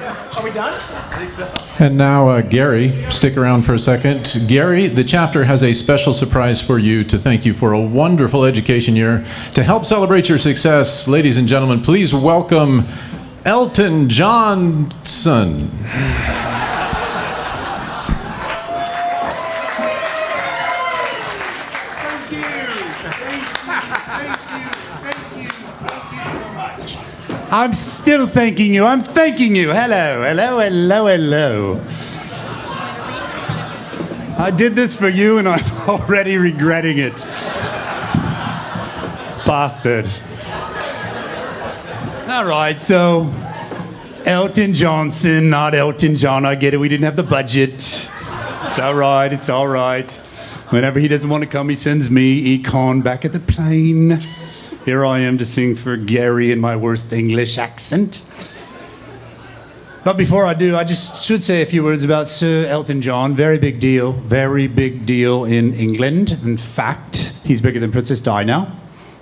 Are we done? I think so. And now, Gary, stick around for a second. Gary, the chapter has a special surprise for you to thank you for a wonderful education year. To help celebrate your success, ladies and gentlemen, please welcome Elton Johnson. I'm still thanking you. I'm thanking you. Hello, hello, hello, hello. I did this for you and I'm already regretting it. Bastard. All right, so Elton Johnson, not Elton John. I get it. We didn't have the budget. It's all right. It's all right. Whenever he doesn't want to come, he sends me, Econ, back at the plane. Here I am just singing for Gary in my worst English accent. But before I do, I just should say a few words about Sir Elton John. Very big deal in England. In fact, he's bigger than Princess Di now.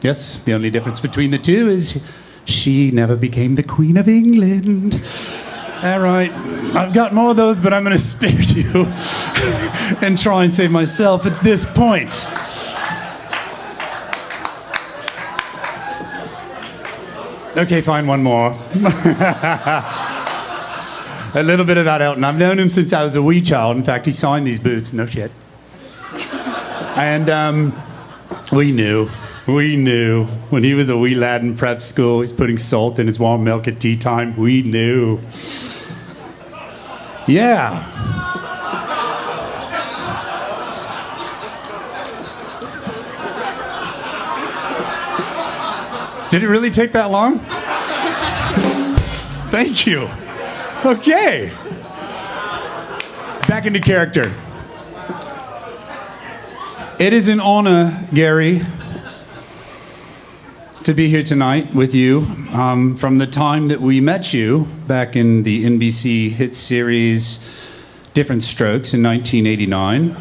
Yes, the only difference between the two is she never became the Queen of England. All right, I've got more of those, but I'm going to spare you and try and save myself at this point. Okay, fine, one more. A little bit about Elton. I've known him since I was a wee child. In fact, he signed these boots. No shit. And we knew when he was a wee lad in prep school, he's putting salt in his warm milk at tea time. We knew. Yeah. Did it really take that long? Thank you. Okay. Back into character. It is an honor, Gary, to be here tonight with you. From the time that we met you back in the NBC hit series Different Strokes in 1989.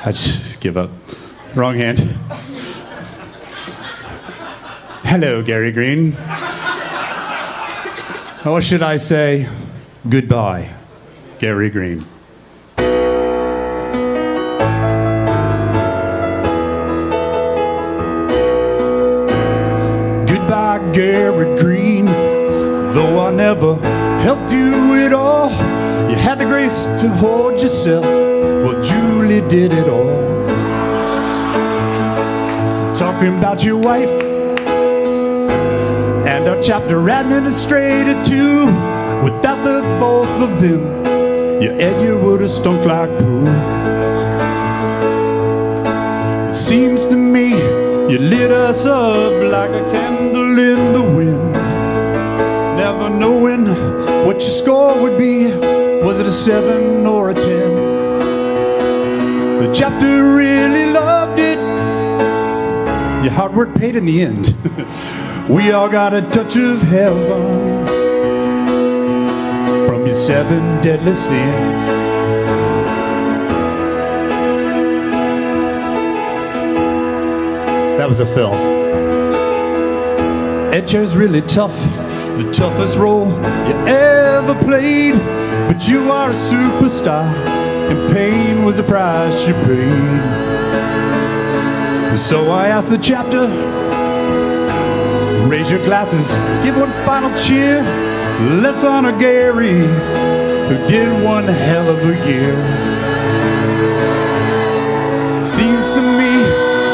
I just give up. Wrong hand. Hello, Gary Green. Or should I say, goodbye, Gary Green. Goodbye, Gary Green. Though I never helped you at all, you had the grace to hold yourself. Well, Julie did it all. Talking about your wife and our chapter administrator too. Without the both of them, your Ed, you would have stunk like poo. It seems to me you lit us up like a candle in the wind, never knowing what your score would be. Was it a 7 or a 10? The chapter really loved it. Your hard work paid in the end. We all got a touch of heaven from your 7 deadly sins. That was a fill. Ed Chair's really tough, the toughest role you ever played. But you are a superstar, and pain was the price you paid. So I asked the chapter, raise your glasses, give one final cheer. Let's honor Gary, who did one hell of a year. Seems to me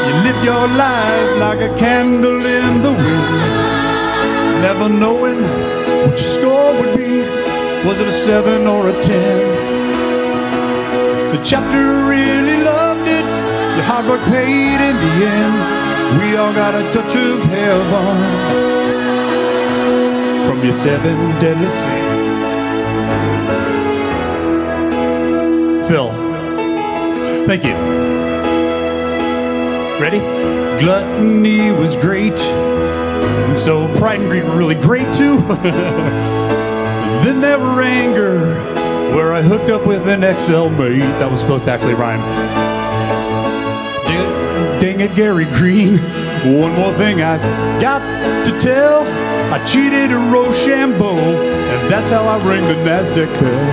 you lived your life like a candle in the wind, never knowing what your score would be. Was it a 7 or a 10? The chapter really loved it. Your hard work paid in the end. We all got a touch of heaven from your 7 deadly sins. Phil, thank you. Ready? Gluttony was great, and so pride and greed were really great too. Then there were anger, where I hooked up with an XL mate. That was supposed to actually rhyme. Dang it, Gary Green. One more thing I've got to tell. I cheated at Rochambeau, and that's how I ring the NASDAQ bell.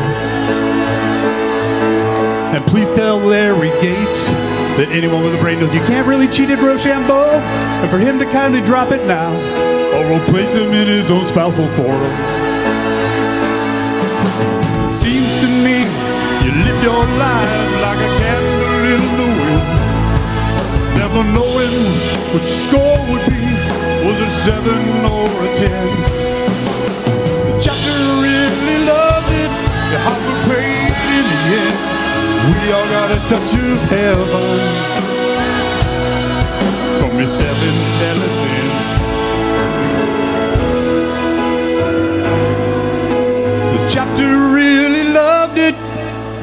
And please tell Larry Gates that anyone with a brain knows you can't really cheat at Rochambeau, and for him to kindly drop it now, or we'll place him in his own spousal forum. Seems to me you lived your life like a candle in the wind, never knowing which score would be, was it 7 or a 10? The chapter really loved it, the heart was paid in the end. We all got a touch of heaven from your 7 deadly sins. The chapter really loved it,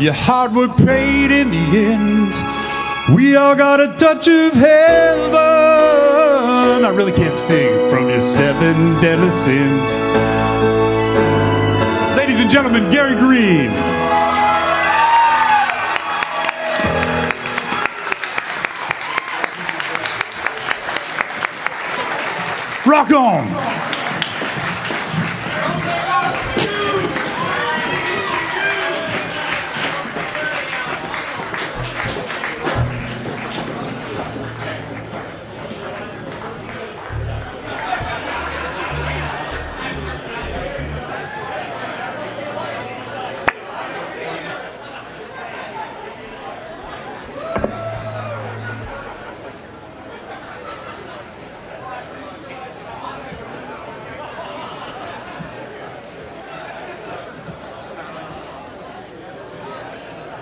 your hard work paid in the end. We all got a touch of heaven. I really can't sing from your 7 deadly sins. Ladies and gentlemen, Gary Green. Rock on.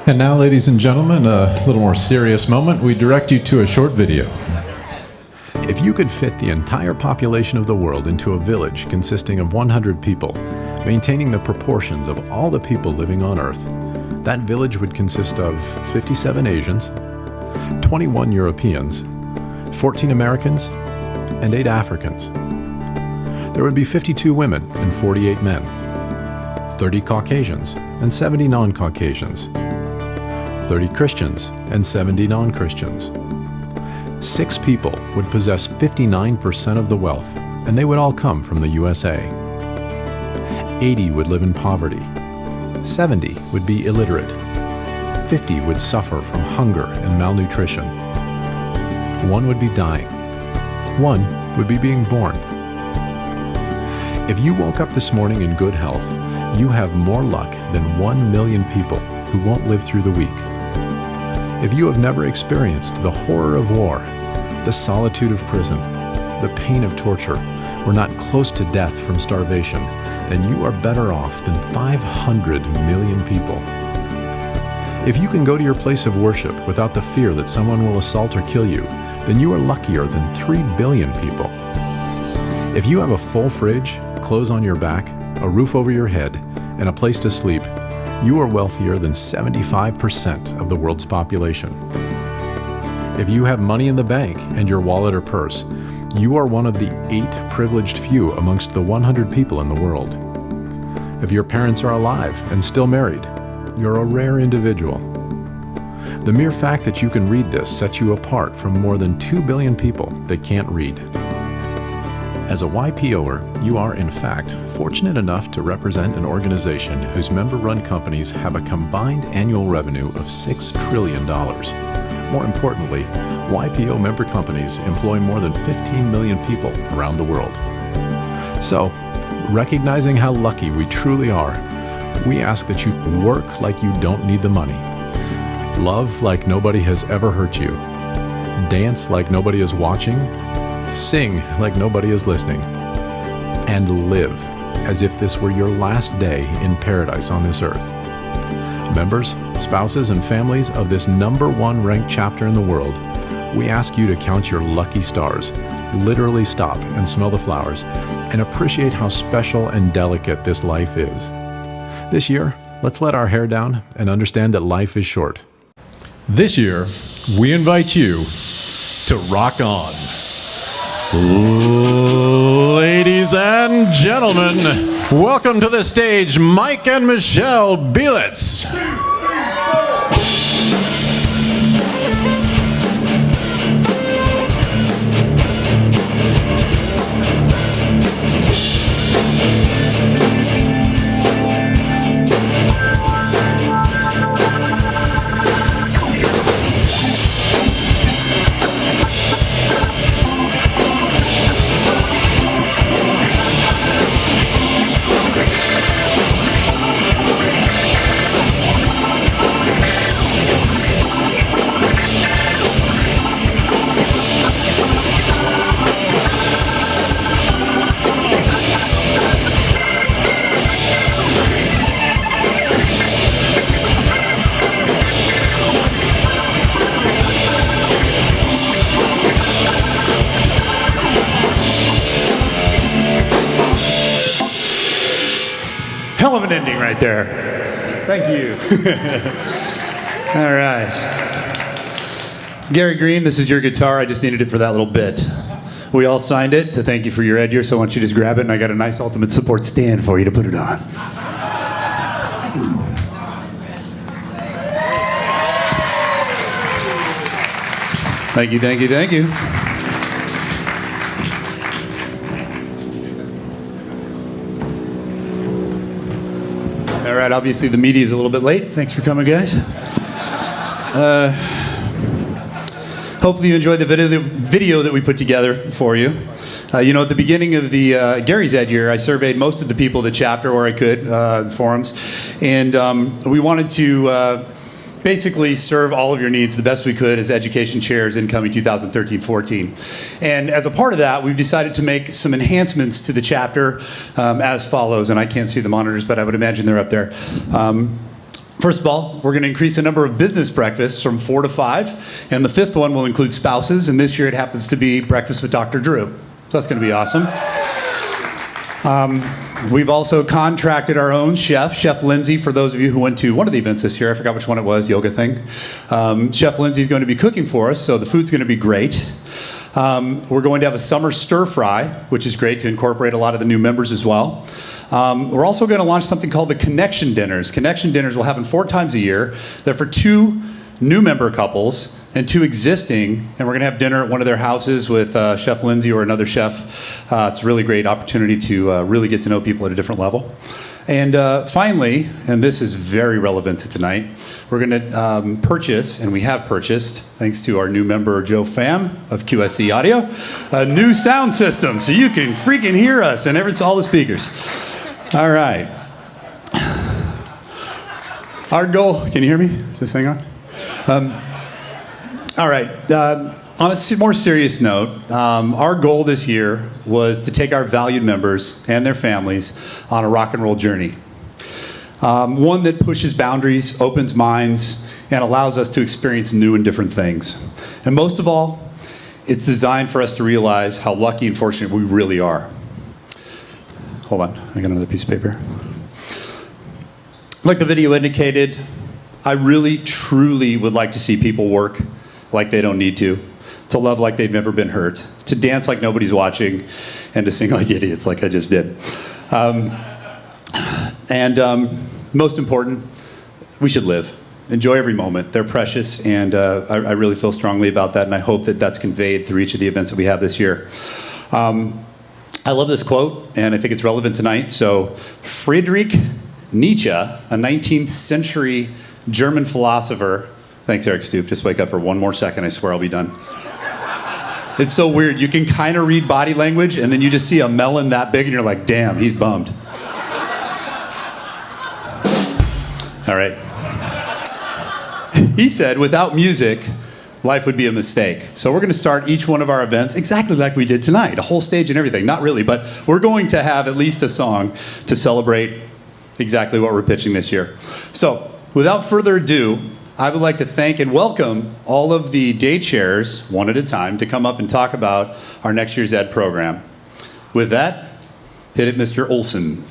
And now, ladies and gentlemen, a little more serious moment. We direct you to a short video. If you could fit the entire population of the world into a village consisting of 100 people, maintaining the proportions of all the people living on Earth, that village would consist of 57 Asians, 21 Europeans, 14 Americans, and 8 Africans. There would be 52 women and 48 men, 30 Caucasians and 70 non-Caucasians, 30 Christians and 70 non-Christians. 6 people would possess 59% of the wealth, and they would all come from the USA. 80 would live in poverty. 70 would be illiterate. 50 would suffer from hunger and malnutrition. 1 would be dying. 1 would be being born. If you woke up this morning in good health, you have more luck than 1 million people who won't live through the week. If you have never experienced the horror of war, the solitude of prison, the pain of torture, or not close to death from starvation, then you are better off than 500 million people. If you can go to your place of worship without the fear that someone will assault or kill you, then you are luckier than 3 billion people. If you have a full fridge, clothes on your back, a roof over your head, and a place to sleep, you are wealthier than 75% of the world's population. If you have money in the bank and your wallet or purse, you are one of the 8 privileged few amongst the 100 people in the world. If your parents are alive and still married, you're a rare individual. The mere fact that you can read this sets you apart from more than 2 billion people that can't read. As a YPOer, you are, in fact, fortunate enough to represent an organization whose member-run companies have a combined annual revenue of $6 trillion. More importantly, YPO member companies employ more than 15 million people around the world. So, recognizing how lucky we truly are, we ask that you work like you don't need the money, love like nobody has ever hurt you, dance like nobody is watching, sing like nobody is listening, and live as if this were your last day in paradise on this earth. Members, spouses, and families of this #1 ranked chapter in the world, we ask you to count your lucky stars, literally stop and smell the flowers, and appreciate how special and delicate this life is. This year, let's let our hair down and understand that life is short. This year, we invite you to rock on. Ladies and gentlemen, welcome to the stage, Mike and Michelle Bielitz. Hell of an ending right there. Thank you. All right. Gary Green, this is your guitar. I just needed it for that little bit. We all signed it to thank you for your Ed year, so why don't you just grab it, and I got a nice ultimate support stand for you to put it on. Thank you, thank you, thank you. All right, obviously the media is a little bit late. Thanks for coming, guys. Hopefully you enjoyed the video that we put together for you. You know, at the beginning of the Gary's Ed year, I surveyed most of the people at the chapter where I could, forums, and we wanted to basically serve all of your needs the best we could as education chairs incoming 2013-14. And as a part of that, we've decided to make some enhancements to the chapter as follows, and I can't see the monitors, but I would imagine they're up there. First of all, we're going to increase the number of business breakfasts from 4 to 5, and the 5th one will include spouses, and this year it happens to be Breakfast with Dr. Drew. So that's going to be awesome. We've also contracted our own chef, Chef Lindsay, for those of you who went to one of the events this year. I forgot which one it was, yoga thing. Chef Lindsay is going to be cooking for us, so the food's going to be great. We're going to have a summer stir fry, which is great to incorporate a lot of the new members as well. We're also going to launch something called the Connection Dinners. Connection Dinners will happen 4 times a year. They're for 2 new member couples and 2 existing, and we're going to have dinner at one of their houses with Chef Lindsay or another chef. It's a really great opportunity to really get to know people at a different level. And finally, and this is very relevant to tonight, we're going to purchase, and we have purchased, thanks to our new member Joe Pham of QSC Audio, a new sound system so you can freaking hear us and all the speakers. All right. Our goal, can you hear me? Is this thing on? All right. On a more serious note, our goal this year was to take our valued members and their families on a rock and roll journey. One that pushes boundaries, opens minds, and allows us to experience new and different things. And most of all, it's designed for us to realize how lucky and fortunate we really are. Hold on, I got another piece of paper. Like the video indicated, I really, truly would like to see people work like they don't need to love like they've never been hurt, to dance like nobody's watching, and to sing like idiots like I just did. Most important, we should live. Enjoy every moment. They're precious, and I really feel strongly about that, and I hope that that's conveyed through each of the events that we have this year. I love this quote, and I think it's relevant tonight. So, Friedrich Nietzsche, a 19th century German philosopher. Thanks, Eric Stoop. Just wake up for one more second. I swear I'll be done. It's so weird. You can kind of read body language, and then you just see a melon that big, and you're like, damn, he's bummed. All right. He said, without music, life would be a mistake. So we're going to start each one of our events exactly like we did tonight, a whole stage and everything. Not really, but we're going to have at least a song to celebrate exactly what we're pitching this year. So without further ado, I would like to thank and welcome all of the day chairs, one at a time, to come up and talk about our next year's Ed program. With that, hit it, Mr. Olson.